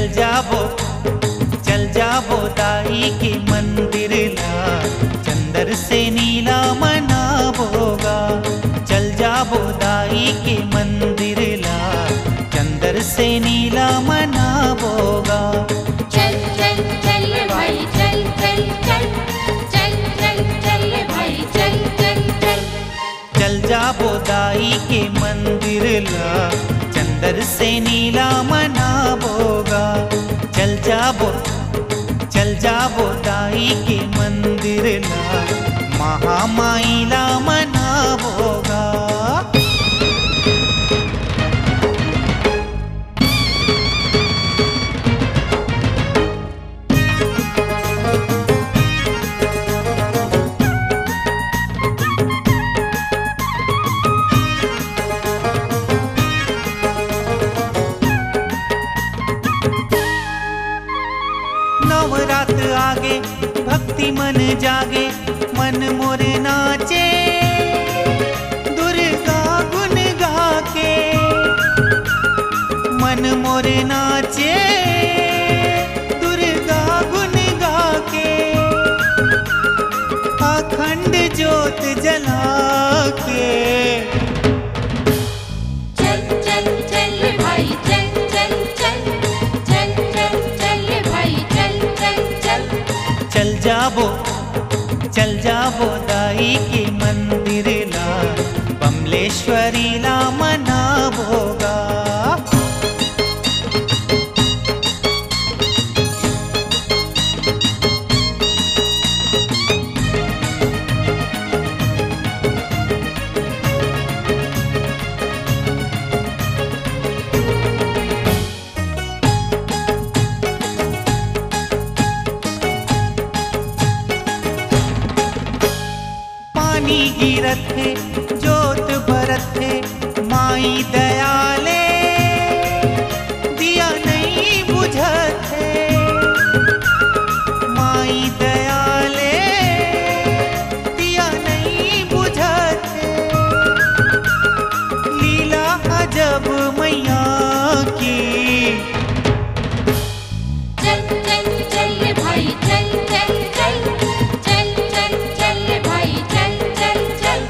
चल जाबो दाई के मंदिर ला, चंदर से नीला मनाबोगा। चल जाबो दाई के मंदिर ला, चंदर से नीला मनाबोगा। चल चल चल भाई चल चल चल, चल चल चल भाई चल चल चल। चल जाबो दाई के मंदिर ला, चंदर से नीला मनाबोगा। चल जाबो दाई के मंदिर ला, महामाई ला मनाबोगा। नवरात आगे भक्ति मन जागे, मन मोरे नाचे दुर्गा गुन गा के। मन मोरे नाचे दुर्गा गुन गा के, अखंड ज्योत जला के। चल चल चल भाई चल चल चल, चल चल चल भाई चल चल चल। चल जाबो दाई के मंदिर ला, बमलेश्वरी ला मनाबोगा। पानी गिरत है जोत भरत है, माई दयाले दिया नहीं बुझत है। माई दयाले दिया नहीं बुझत है, लीला अजब मैया की। चल चल चल भाई चल चल चल, चल चल चल भाई चल चल चल।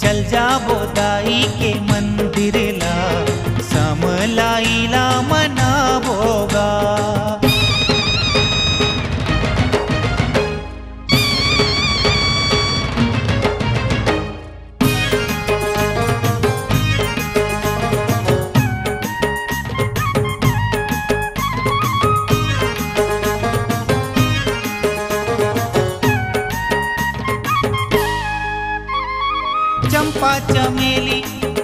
चल जाबो दाई के मंदिर ला, समलाई ला मनाबोगा। चंपा चमेली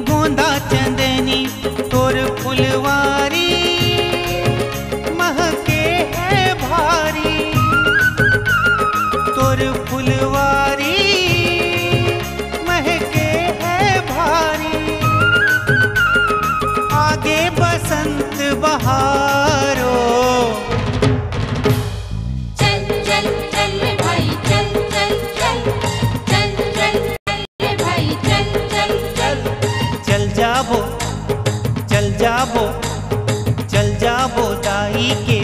गोंदा चंदनी तोर फुलवारी, महके है भारी। तोर फुलवारी महके है भारी, आगे बसंत बहारो। चल चल चल भाई चल चल चल, चल चल भाई चल चल चल। चल जाबो दाई के